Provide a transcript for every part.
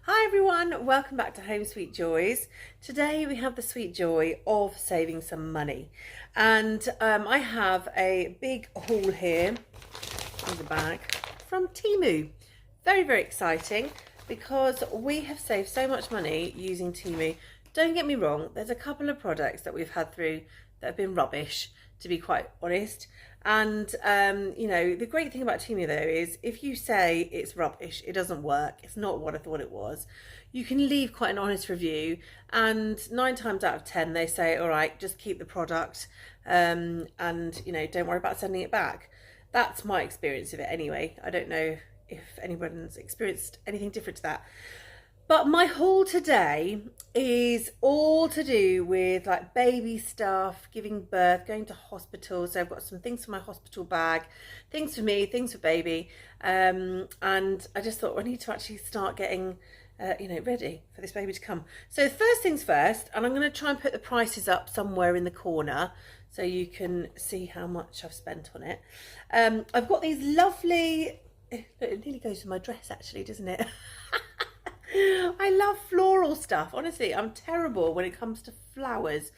Hi everyone, welcome back to Home Sweet Joys. Today we have the sweet joy of saving some money, and I have a big haul here in the bag from Temu. Very exciting because we have saved so much money using Temu. Don't get me wrong, there's a couple of products that we've had through that have been rubbish, to be quite honest. And you know, the great thing about Temu though is if you say it's rubbish, it doesn't work, it's not what I thought it was, you can leave quite an honest review, and 9 times out of 10 they say, all right, just keep the product, and you know, don't worry about sending it back. That's my experience of it anyway. I don't know if anyone's experienced anything different to that. But my haul today is all to do with like baby stuff, giving birth, going to hospital. So I've got some things for my hospital bag, things for me, things for baby. And I just thought I need to actually start getting, you know, ready for this baby to come. So first things first, and I'm going to try and put the prices up somewhere in the corner so you can see how much I've spent on it. I've got these lovely, it nearly goes with my dress actually, doesn't it? I love floral stuff. Honestly, I'm terrible when it comes to flowers.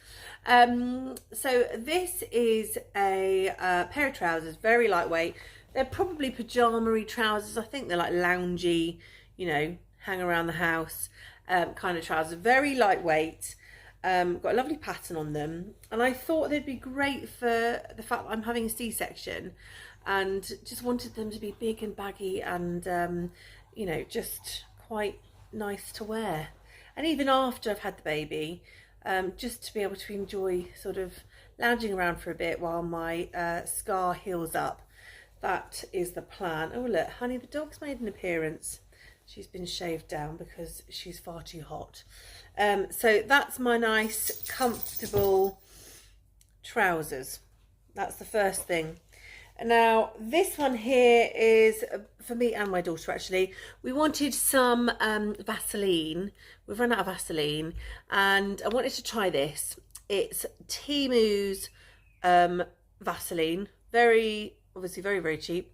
So this is a pair of trousers, very lightweight. They're probably pajama-y trousers. I think they're like loungy, you know, hang around the house kind of trousers. Very lightweight. Got a lovely pattern on them. And I thought they'd be great for the fact that I'm having a C-section, and just wanted them to be big and baggy and, you know, just quite nice to wear. And even after I've had the baby, just to be able to enjoy sort of lounging around for a bit while my scar heals up. That is the plan. Oh look, honey, the dog's made an appearance. She's been shaved down because she's far too hot. So that's my nice comfortable trousers. That's the first thing. Now this one here is for me and my daughter actually. We wanted some Vaseline. We've run out of Vaseline and I wanted to try this. It's Temu's Vaseline. Obviously very cheap,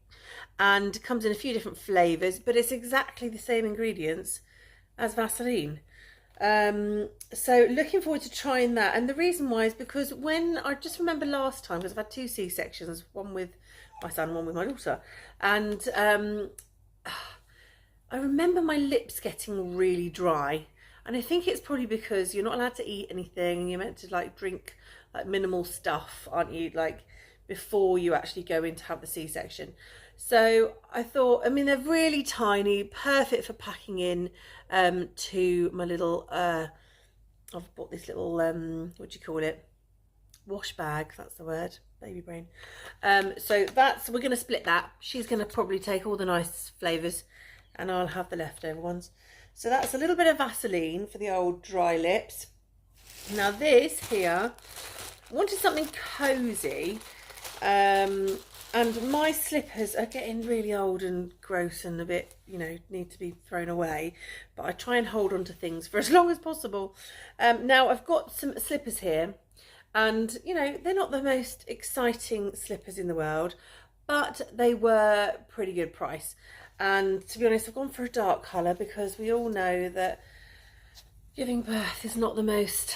and comes in a few different flavours, but it's exactly the same ingredients as Vaseline. So looking forward to trying that. And the reason why is because when I just remember last time, because I've had 2 C-sections, one with my son, one with my daughter, and I remember my lips getting really dry, and I think it's probably because you're not allowed to eat anything, you're meant to like drink like minimal stuff, aren't you, like before you actually go in to have the C-section. So I thought, I mean, they're really tiny, perfect for packing in to my little, I've bought this little, what do you call it? Wash bag, that's the word, baby brain. So we're going to split that. She's going to probably take all the nice flavours and I'll have the leftover ones. So that's a little bit of Vaseline for the old dry lips. Now this here, I wanted something cosy. And my slippers are getting really old and gross and a bit, you know, need to be thrown away. But I try and hold on to things for as long as possible. Now I've got some slippers here, and, you know, they're not the most exciting slippers in the world, but they were pretty good price. And to be honest, I've gone for a dark colour because we all know that giving birth is not the most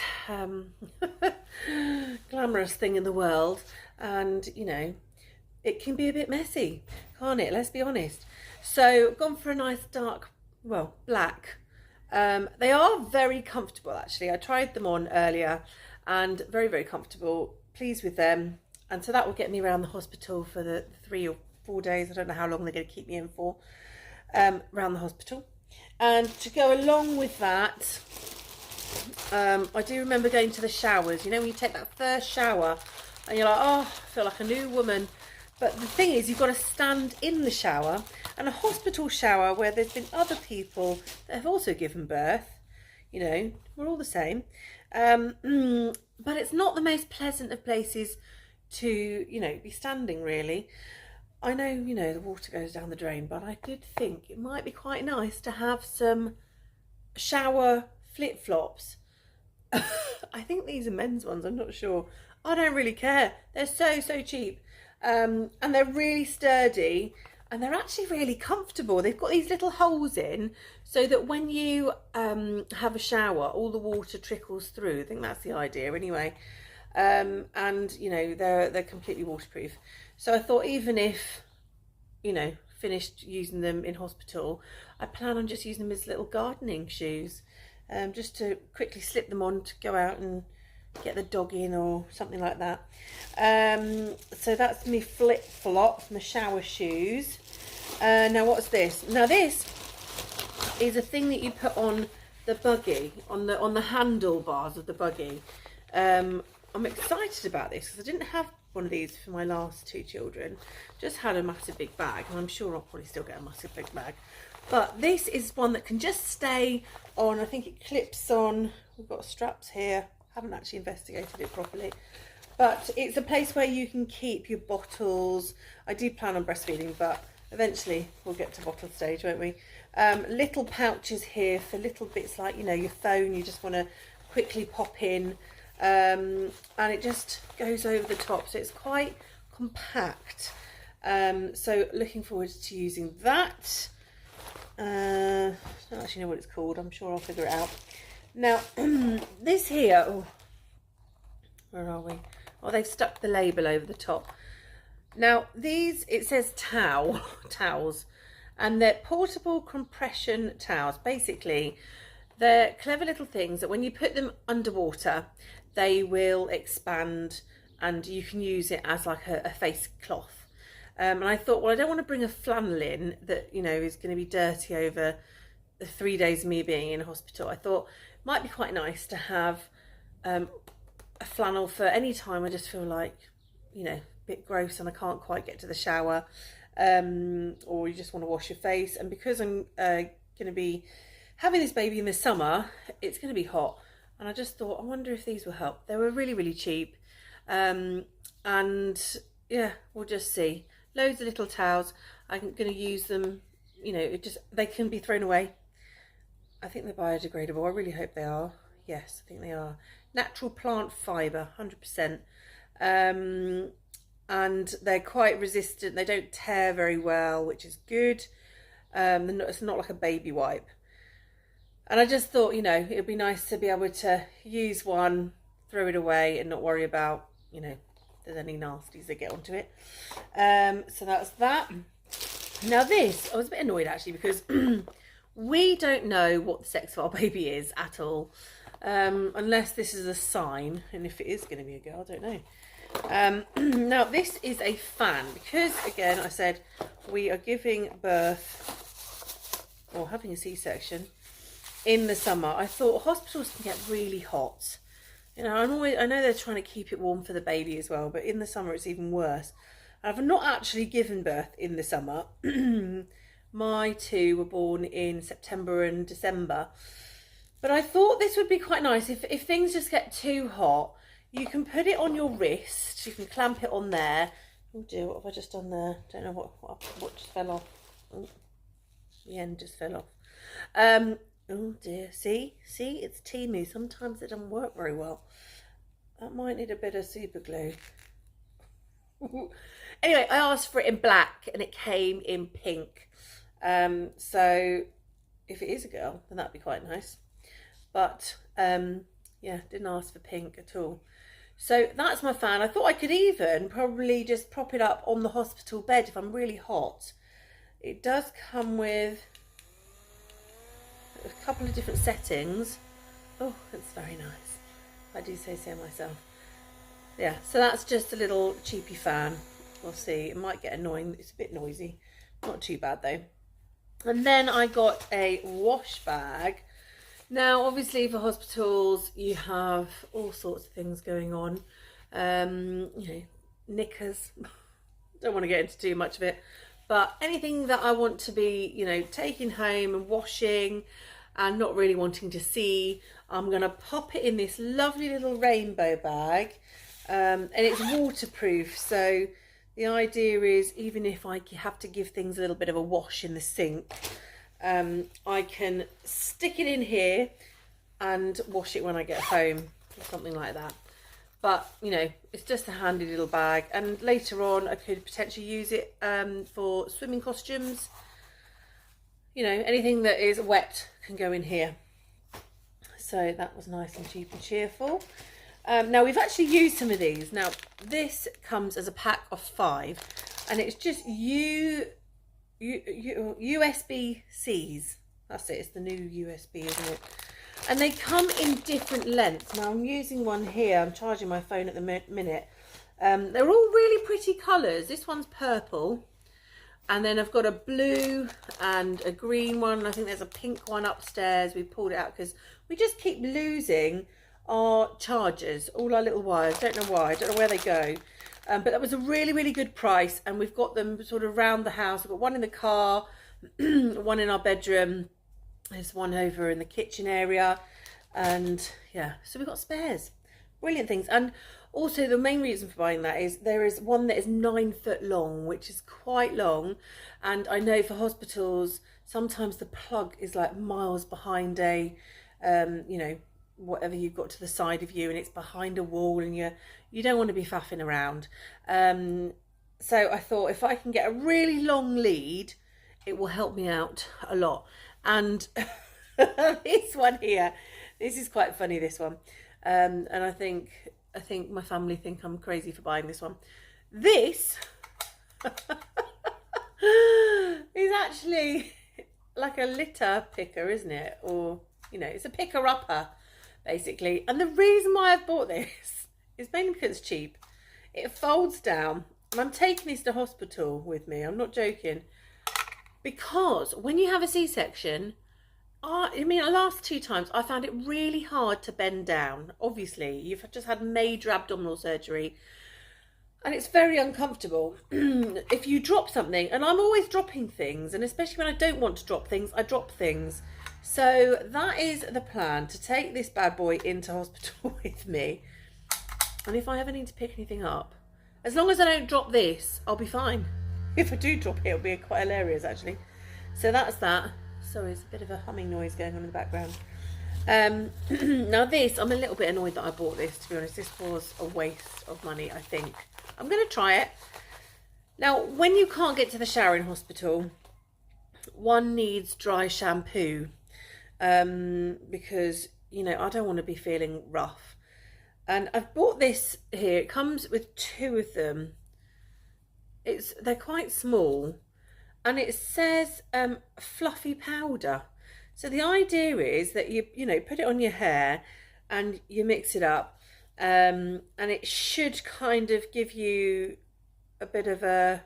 glamorous thing in the world. And, you know, it can be a bit messy, can't it? Let's be honest. So gone for a nice dark, well, black. They are very comfortable actually. I tried them on earlier and very comfortable. Pleased with them. And so that will get me around the hospital for the 3 or 4 days. I don't know how long they're going to keep me in for, around the hospital. And to go along with that, I do remember going to the showers. You know, when you take that first shower and you're like, oh, I feel like a new woman. But the thing is, you've got to stand in the shower, and a hospital shower where there's been other people that have also given birth, you know, we're all the same. But it's not the most pleasant of places to, you know, be standing really. I know, you know, the water goes down the drain, but I did think it might be quite nice to have some shower flip-flops. I think these are men's ones, I'm not sure. I don't really care. They're so cheap. And they're really sturdy, and they're actually really comfortable. They've got these little holes in, so that when you have a shower, all the water trickles through. I think that's the idea anyway. And you know, they're completely waterproof. So I thought, even if, you know, finished using them in hospital, I plan on just using them as little gardening shoes, just to quickly slip them on to go out and get the dog in or something like that. So that's me flip-flops, my shower shoes. Now what's this? Now this is a thing that you put on the buggy, on the handlebars of the buggy. I'm excited about this because I didn't have one of these for my last two children. Just had a massive big bag, and I'm sure I'll probably still get a massive big bag. But this is one that can just stay on. I think it clips on. We've got straps here. Haven't actually investigated it properly. But it's a place where you can keep your bottles. I do plan on breastfeeding, but eventually we'll get to bottle stage, won't we? Little pouches here for little bits like, you know, your phone you just want to quickly pop in. And it just goes over the top, so it's quite compact. So looking forward to using that. I don't actually know what it's called. I'm sure I'll figure it out. Now this here, oh, where are we? Oh, they've stuck the label over the top. Now these, it says towels, and they're portable compression towels. Basically, they're clever little things that when you put them underwater, they will expand, and you can use it as like a face cloth. And I thought, well, I don't want to bring a flannel in that, you know, is going to be dirty over the 3 days of me being in hospital. I thought it might be quite nice to have a flannel for any time I just feel like, you know, a bit gross and I can't quite get to the shower, or you just want to wash your face. And because I'm going to be having this baby in the summer, it's going to be hot, and I just thought, I wonder if these will help. They were really, really cheap, and yeah, we'll just see. Loads of little towels. I'm going to use them, you know, they can be thrown away. I think they're biodegradable. I really hope they are. Yes, I think they are. Natural plant fibre, 100%. And they're quite resistant. They don't tear very well, which is good. It's not like a baby wipe. And I just thought, you know, it would be nice to be able to use one, throw it away, and not worry about, you know, if there's any nasties that get onto it. So that's that. Now this, I was a bit annoyed actually, because we don't know what the sex of our baby is at all, unless this is a sign, and if it is going to be a girl, I don't know. Now this is a fan, because again I said we are giving birth or having a C-section in the summer. I thought hospitals can get really hot. You know, I know they're trying to keep it warm for the baby as well, but in the summer it's even worse. I've not actually given birth in the summer. My two were born in September and December. But I thought this would be quite nice. If things just get too hot, you can put it on your wrist. You can clamp it on there. Oh dear, what have I just done there? Don't know what just fell off. Oh, the end just fell off. Oh dear, see, it's Temu. Sometimes it doesn't work very well. That might need a bit of super glue. Anyway, I asked for it in black and it came in pink. So if it is a girl, then that'd be quite nice. But yeah, didn't ask for pink at all. So that's my fan. I thought I could even probably just prop it up on the hospital bed if I'm really hot. It does come with a couple of different settings. Oh, it's very nice. I do say so myself. Yeah, so that's just a little cheapy fan. We'll see. It might get annoying. It's a bit noisy. Not too bad though. And then I got a wash bag. Now, obviously for hospitals, you have all sorts of things going on. You know, knickers. Don't want to get into too much of it. But anything that I want to be, you know, taking home and washing and not really wanting to see, I'm going to pop it in this lovely little rainbow bag. And it's waterproof, so the idea is even if I have to give things a little bit of a wash in the sink, I can stick it in here and wash it when I get home or something like that. But you know, it's just a handy little bag, and later on I could potentially use it for swimming costumes. you know, anything that is wet can go in here. So that was nice and cheap and cheerful. Now we've actually used some of these. Now this comes as a pack of 5, and it's just USB-Cs. That's it, it's the new USB, isn't it? And they come in different lengths. Now I'm using one here, I'm charging my phone at the minute. They're all really pretty colours. This one's purple, and then I've got a blue and a green one. I think there's a pink one upstairs. We pulled it out because we just keep losing our chargers, all our little wires. Don't know why, I don't know where they go. But that was a really, really good price, and we've got them sort of around the house. I've got one in the car, one in our bedroom, there's one over in the kitchen area, and yeah, so we've got spares. Brilliant things. And also the main reason for buying that is there is one that is 9 foot long, which is quite long, and I know for hospitals sometimes the plug is like miles behind a you know, whatever you've got to the side of you, and it's behind a wall, and you don't want to be faffing around. So I thought if I can get a really long lead, it will help me out a lot. And this one here, this is quite funny, this one. And I think my family think I'm crazy for buying this one. This is actually like a litter picker, isn't it? Or, you know, it's a picker-upper, basically. And the reason why I've bought this is mainly because it's cheap. It folds down, and I'm taking this to hospital with me. I'm not joking. Because when you have a C-section, I mean, the last 2 times I found it really hard to bend down. Obviously, you've just had major abdominal surgery, and it's very uncomfortable. If you drop something, and I'm always dropping things, and especially when I don't want to drop things, I drop things. So that is the plan, to take this bad boy into hospital with me. And if I ever need to pick anything up, as long as I don't drop this, I'll be fine. If I do drop it, it'll be quite hilarious, actually. So that's that. Sorry, there's a bit of a humming noise going on in the background. Now this, I'm a little bit annoyed that I bought this, to be honest. This was a waste of money, I think. I'm going to try it. Now, when you can't get to the shower in hospital, one needs dry shampoo. Because, you know, I don't want to be feeling rough. And I've bought this here. It comes with 2 of them. They're quite small, and it says fluffy powder. So the idea is that you know, put it on your hair and you mix it up, and it should kind of give you a bit of a,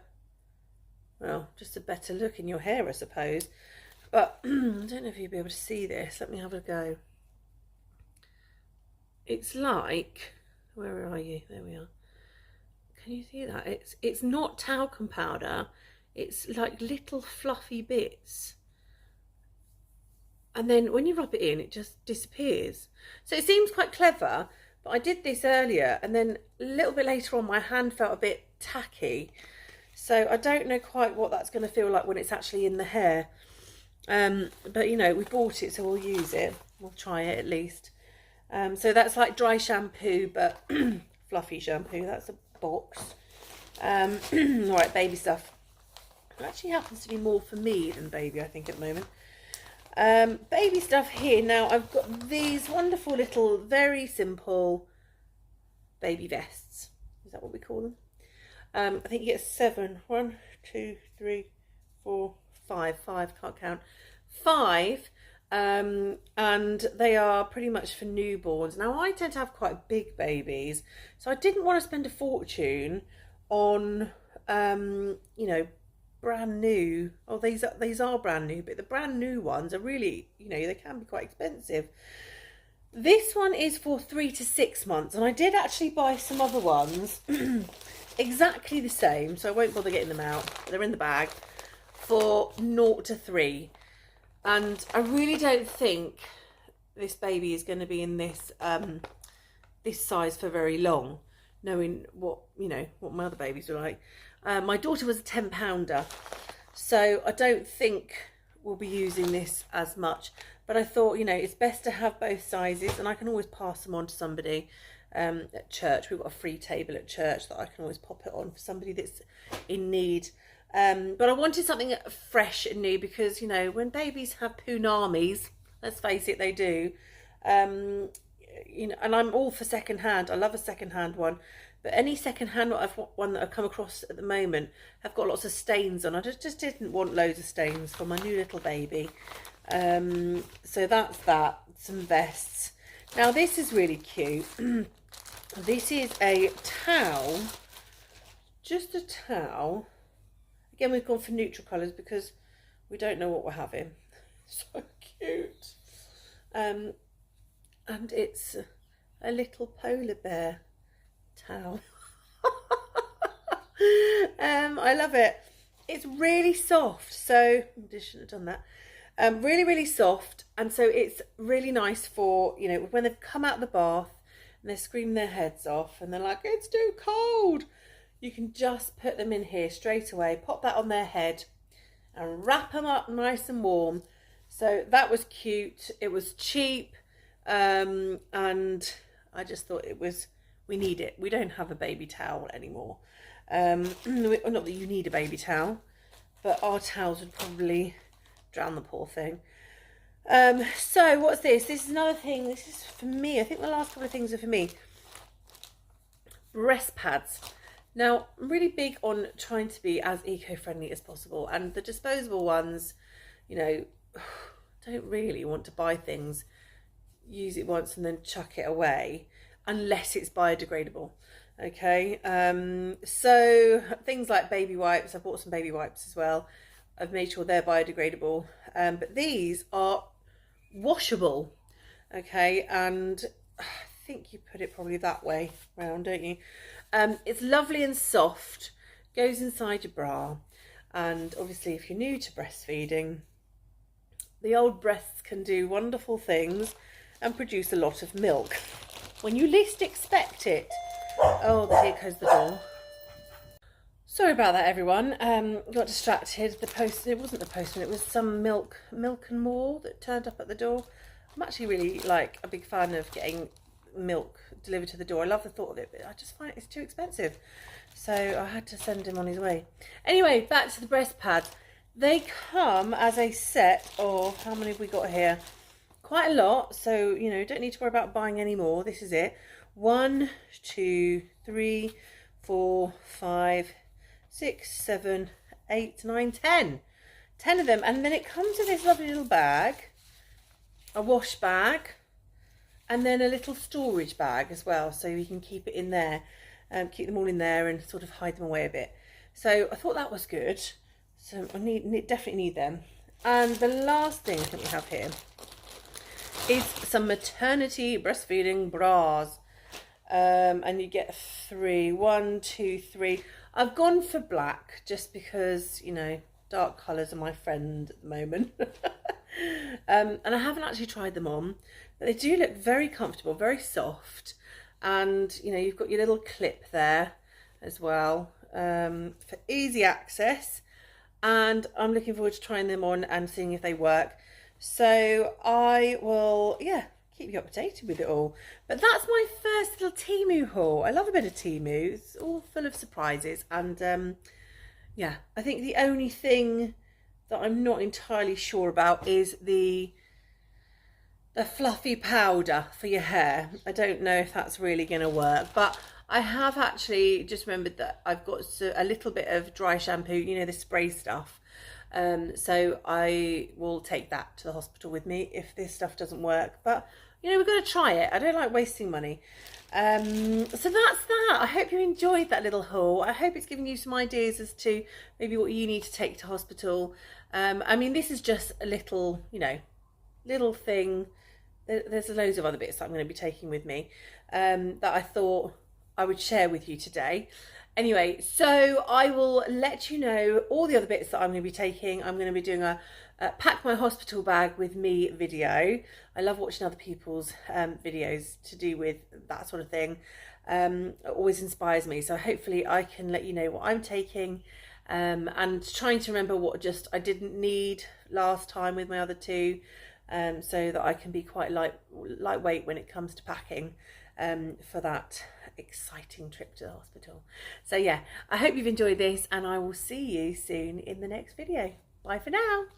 well, just a better look in your hair, I suppose. But I don't know if you'll be able to see this. Let me have a go. It's like, where are you? There we are. Can you see that? It's not talcum powder. It's like little fluffy bits. And then when you rub it in, it just disappears. So it seems quite clever, but I did this earlier, and then a little bit later on, my hand felt a bit tacky. So I don't know quite what that's going to feel like when it's actually in the hair. But, you know, we bought it, so we'll use it. We'll try it at least. So that's like dry shampoo, but fluffy shampoo. That's a box. All right, baby stuff. It actually happens to be more for me than baby, I think, at the moment. Baby stuff here. Now, I've got these wonderful little, very simple baby vests. Is that what we call them? I think you get 7. 1, 2, 3, 4, 5. 5, can't count. 5. And they are pretty much for newborns. Now, I tend to have quite big babies, so I didn't want to spend a fortune on, you know, brand new. Oh, these are brand new, but the brand new ones are really, you know, they can be quite expensive. This one is for 3 to 6 months, and I did actually buy some other ones exactly the same, so I won't bother getting them out. They're in the bag for 0 to 3. And I really don't think this baby is going to be in this this size for very long, knowing what, you know, what my other babies were like. My daughter was a 10-pounder, so I don't think we'll be using this as much. But I thought, you know, it's best to have both sizes, and I can always pass them on to somebody at church. We've got a free table at church that I can always pop it on for somebody that's in need. But I wanted something fresh and new because, you know, when babies have punamis, let's face it, they do. You know, and I'm all for second hand. I love a second hand one. But any second hand one that I've come across at the moment have got lots of stains on. I just didn't want loads of stains for my new little baby. So that's that. Some vests. Now this is really cute. This is a towel. Just a towel. Again, we've gone for neutral colours because we don't know what we're having. So cute. And it's a little polar bear towel. I love it. It's really soft, so I shouldn't have done that. Really, really soft, and so it's really nice for, you know, when they've come out of the bath and they're screaming their heads off and they're like, it's too cold. You can just put them in here straight away, pop that on their head and wrap them up nice and warm. So that was cute. It was cheap, and I just thought we need it. We don't have a baby towel anymore. Not that you need a baby towel, but our towels would probably drown the poor thing. So what's this? This is another thing. This is for me. I think the last couple of things are for me. Breast pads. Now, I'm really big on trying to be as eco-friendly as possible, and the disposable ones, you know, don't really want to buy things, use it once and then chuck it away, unless it's biodegradable. Okay, so things like baby wipes, I've bought some baby wipes as well. I've made sure they're biodegradable, but these are washable. Okay, and I think you put it probably that way round, don't you? It's lovely and soft, goes inside your bra, and obviously if you're new to breastfeeding, the old breasts can do wonderful things and produce a lot of milk when you least expect it. Oh, here goes the door. Sorry about that, everyone. Got distracted. It wasn't the postman, it was some milk and more that turned up at the door. I'm actually really like a big fan of getting milk delivered to the door. I love the thought of it, but I just find it's too expensive. So I had to send him on his way. Anyway, back to the breast pads. They come as a set of, how many have we got here? Quite a lot, so you know, don't need to worry about buying any more. This is it. 1, 2, 3, 4, 5, 6, 7, 8, 9, 10. 10 of them, and then it comes in this lovely little bag, a wash bag, and then a little storage bag as well, so you can keep it in there, keep them all in there and sort of hide them away a bit. So I thought that was good. So I definitely need them. And the last thing that we have here is some maternity breastfeeding bras. And you get 3. 1, 2, 3. I've gone for black just because, you know, dark colours are my friend at the moment. And I haven't actually tried them on, but they do look very comfortable, very soft. And, you know, you've got your little clip there as well, for easy access. And I'm looking forward to trying them on and seeing if they work. So I will, yeah, keep you updated with it all. But that's my first little Temu haul. I love a bit of Temu. It's all full of surprises. And yeah, I think the only thing that I'm not entirely sure about is the fluffy powder for your hair. I don't know if that's really going to work, but I have actually just remembered that I've got a little bit of dry shampoo, you know, the spray stuff. So I will take that to the hospital with me if this stuff doesn't work. But, you know, we've got to try it. I don't like wasting money. So that's that. I hope you enjoyed that little haul. I hope it's giving you some ideas as to maybe what you need to take to hospital. I mean, this is just a little, you know, little thing. There's loads of other bits that I'm going to be taking with me that I thought I would share with you today. Anyway, so I will let you know all the other bits that I'm going to be taking. I'm going to be doing a pack my hospital bag with me video. I love watching other people's videos to do with that sort of thing. It always inspires me. So hopefully I can let you know what I'm taking, and trying to remember what just I didn't need last time with my other two, so that I can be quite lightweight when it comes to packing for that exciting trip to the hospital. So yeah, I hope you've enjoyed this, and I will see you soon in the next video. Bye for now.